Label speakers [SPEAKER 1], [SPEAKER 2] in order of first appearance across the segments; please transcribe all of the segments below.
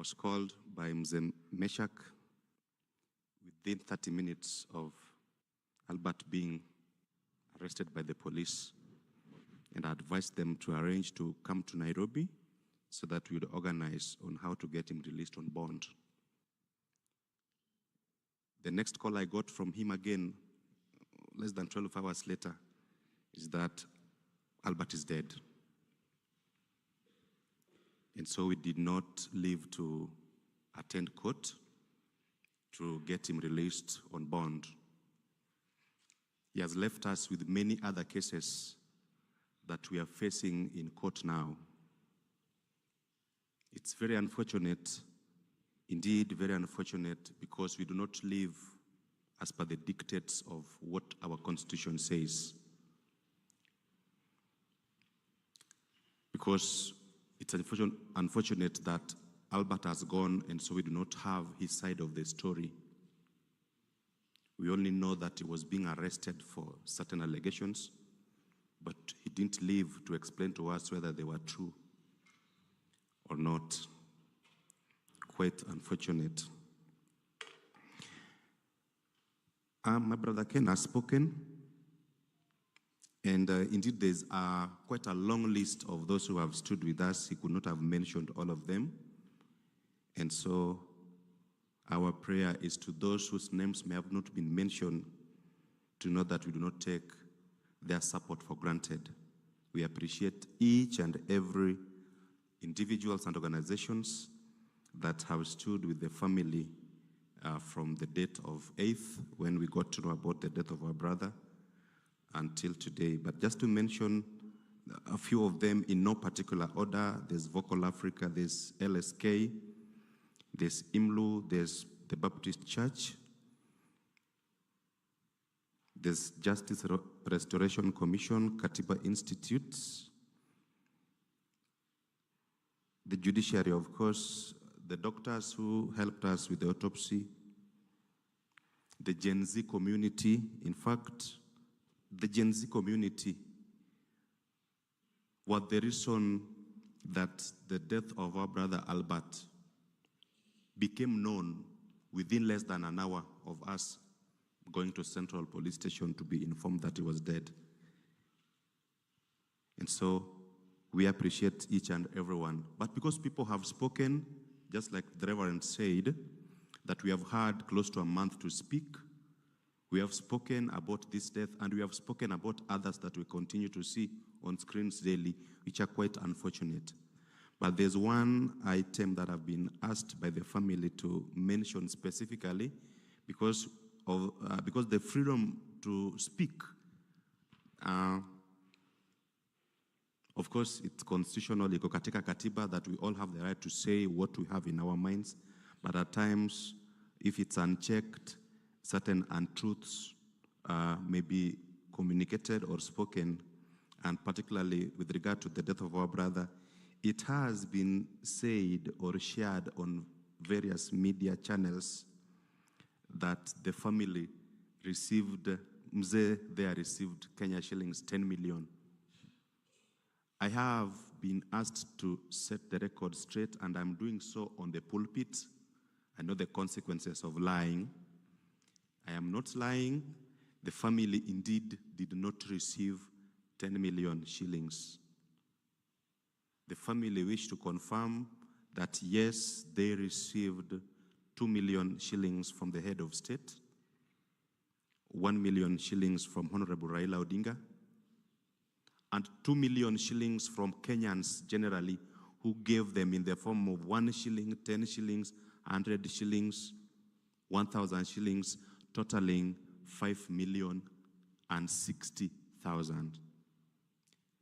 [SPEAKER 1] was called by Mzee Meshak within 30 minutes of Albert being arrested by the police, and I advised them to arrange to come to Nairobi so that we would organize on how to get him released on bond. The next call I got from him again, less than 12 hours later, is that Albert is dead. And so we did not leave to attend court to get him released on bond. He has left us with many other cases that we are facing in court now. It's very unfortunate, indeed very unfortunate, because we do not live as per the dictates of what our Constitution says. Because it's unfortunate that Albert has gone, and so we do not have his side of the story. We only know that he was being arrested for certain allegations, but he didn't live to explain to us whether they were true or not. Quite unfortunate. My brother Ken has spoken, and indeed there's quite a long list of those who have stood with us. He could not have mentioned all of them. And so our prayer is to those whose names may have not been mentioned to know that we do not take their support for granted. We appreciate each and every individuals and organizations that have stood with the family from the date of 8th, when we got to know about the death of our brother, until today. But just to mention a few of them in no particular order: there's Vocal Africa, there's LSK, there's IMLU, there's the Baptist Church, there's Justice Restoration Commission, Katiba Institute, the judiciary, of course, the doctors who helped us with the autopsy, the Gen Z community. In fact, the Gen Z community was the reason that the death of our brother Albert became known within less than an hour of us going to Central Police Station to be informed that he was dead. And so we appreciate each and everyone. But because people have spoken, just like the Reverend said, that we have had close to a month to speak, we have spoken about this death, and we have spoken about others that we continue to see on screens daily, which are quite unfortunate. But there's one item that I've been asked by the family to mention specifically because the freedom to speak, of course, it's constitutional, iko katika katiba, that we all have the right to say what we have in our minds. But at times, if it's unchecked, certain untruths may be communicated or spoken, and particularly with regard to the death of our brother, it has been said or shared on various media channels that the family received, Mzee there received Kenya shillings 10 million. I have been asked to set the record straight, and I'm doing so on the pulpit. I know the consequences of lying. I am not lying. The family indeed did not receive 10 million shillings. The family wish to confirm that yes, they received 2 million shillings from the head of state, 1 million shillings from Honorable Raila Odinga, and 2 million shillings from Kenyans generally, who gave them in the form of 1 shilling, 10 shillings, 100 shillings, 1,000 shillings, totaling 5,060,000.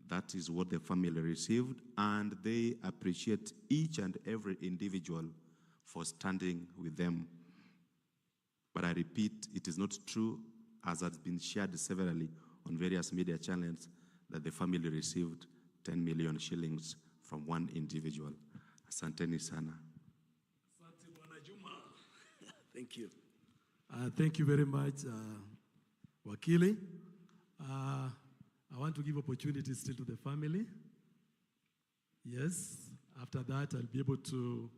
[SPEAKER 1] That is what the family received, and they appreciate each and every individual for standing with them. But I repeat, it is not true, as has been shared severally on various media channels, that the family received 10 million shillings from one individual. Asanteni sana.
[SPEAKER 2] Asante Bwana Juma. Thank you. Thank you very much, Wakili. I want to give opportunity still to the family. Yes, after that I'll be able to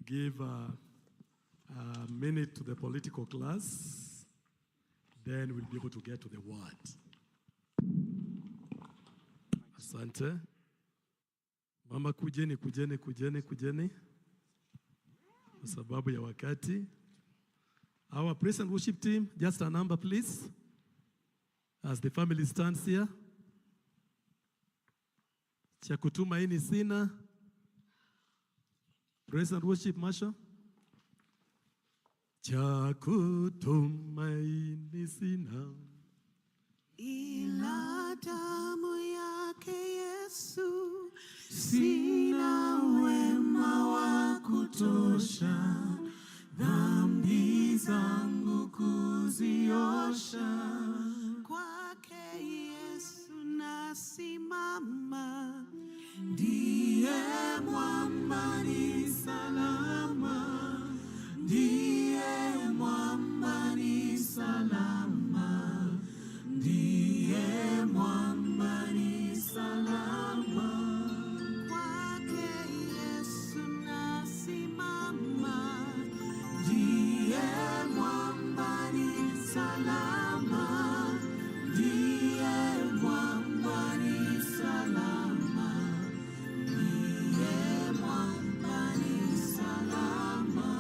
[SPEAKER 2] give a minute to the political class, then we'll be able to get to the word. Asante. Mama, kujeni. Kwa sababu ya wakati. Our praise and worship team, just a number please. As the family stands here. Cha kutumaini sina. Praise and worship, Masha. Cha kutumaini sina.
[SPEAKER 3] Ila damu yake Yesu, sina wema wa kutosha, dhambi zangu kuziosha. Kwake Yesu nasimama, ndiye mwamba ni salama, ndiye mwamba ni salama, ndiye mwamba ni salama. Kwake Yesu nasimama, ndiye mwamba ni salama, ndiye mwamba ni salama, ndiye mwamba ni salama.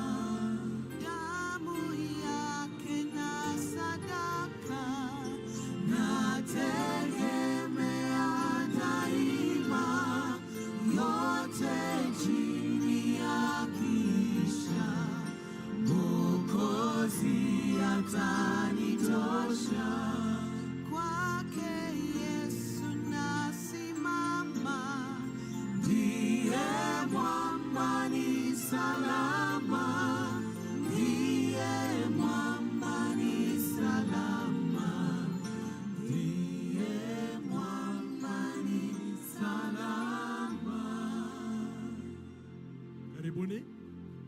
[SPEAKER 3] Damu yake na sadaka nategemea daima, yote chini ya kisha, Mwokozi atanitosha. Kwake Yesu nasimama, ndiye mwamba ni salama, ndiye mwamba ni salama, ndiye mwamba ni salama.
[SPEAKER 2] Karibuni.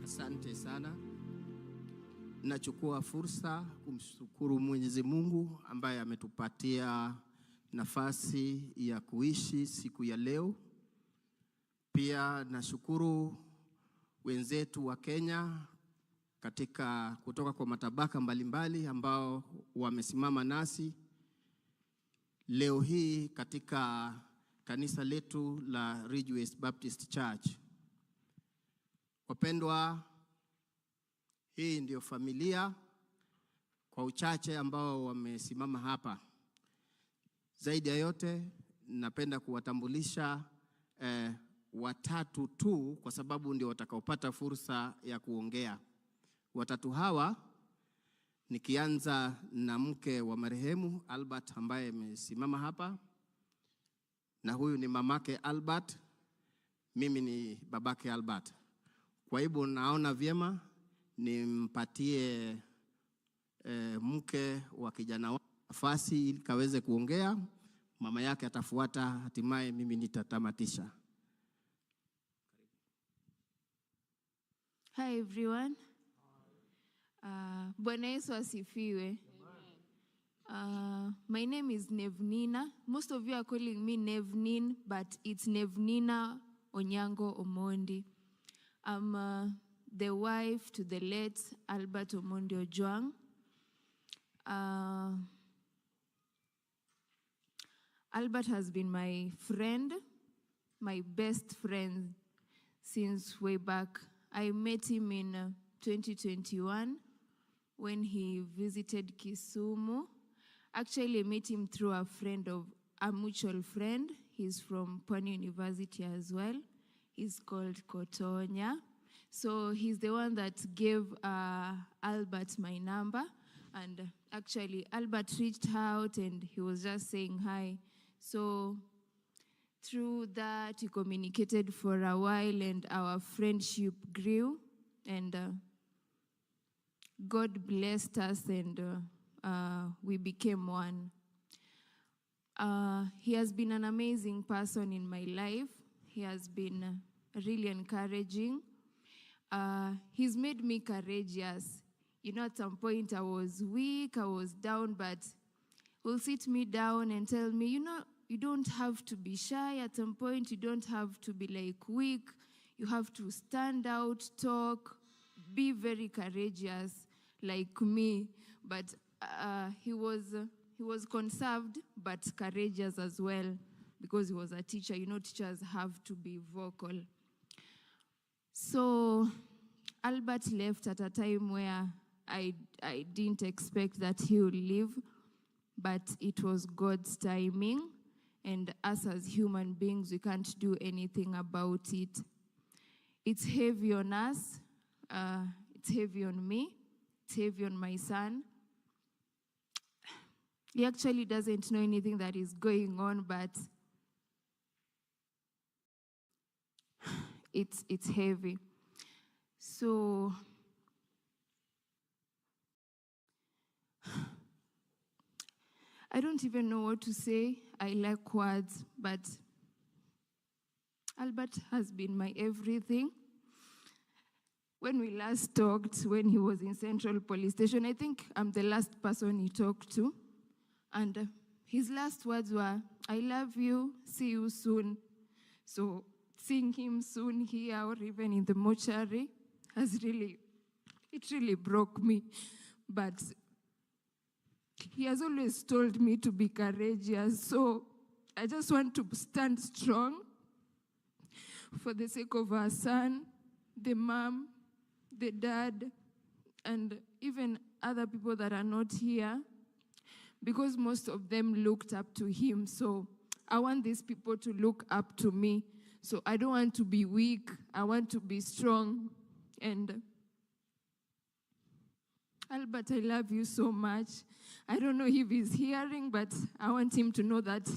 [SPEAKER 4] Asante sana. Nachukua fursa kumshukuru Mwenyezi Mungu ambaye ametupatia nafasi ya kuishi siku ya leo. Pia nashukuru wenzetu wa Kenya kutoka kwa matabaka mbalimbali ambao wamesimama nasi leo hii katika kanisa letu la Ridgeway Baptist Church. Wapendwa, hii ndio familia kwa uchache ambao wamesimama hapa. Zaidi ya yote, napenda kuwatambulisha watatu tu kwa sababu ndio watakaopata fursa ya kuongea. Watatu hawa, nikianza na mke wa marehemu Albert ambaye amesimama hapa, na huyu ni mamake Albert, mimi ni babake Albert. Kwa hivyo naona vyema nimpatie mke wa kijana wangu nafasi ili kaweze kuongea. Mama yake atafuata, hatimaye mimi nitatamatisha.
[SPEAKER 5] Hi everyone. Bwana Yesu asifiwe. My name is Nevnina. Most of you are calling me Nevnin, but it's Nevnina Onyango Omondi. I'm the wife to the late Albert Ojwang. Albert has been my friend, my best friend since way back. I met him in 2021 when he visited Kisumu. Actually, I met him through a mutual friend. He's from Pwani University as well. He's called Kotonya. So he's the one that gave Albert my number. And actually, Albert reached out and he was just saying hi. So through that, we communicated for a while and our friendship grew. And God blessed us and we became one. He has been an amazing person in my life. He has been really encouraging. He's made me courageous. You know, at some point I was weak, I was down, but he'll sit me down and tell me, you know, you don't have to be shy. At some point, you don't have to be like weak. You have to stand out, talk, be very courageous like me. But he was conserved but courageous as well because he was a teacher. You know, teachers have to be vocal. So Albert left at a time where I didn't expect that he would leave, but it was God's timing. And us as human beings, we can't do anything about it. It's heavy on us. It's heavy on me. It's heavy on my son. He actually doesn't know anything that is going on, but it's heavy. So I don't even know what to say. I lack words, but Albert has been my everything. When we last talked, when he was in Central Police Station, I think I'm the last person he talked to. And his last words were, "I love you, see you soon." So seeing him soon here or even in the mortuary it really broke me. But he has always told me to be courageous. So I just want to stand strong for the sake of our son, the mom, the dad, and even other people that are not here, because most of them looked up to him. So I want these people to look up to me. So I don't want to be weak. I want to be strong. And Albert, I love you so much. I don't know if he's hearing, but I want him to know that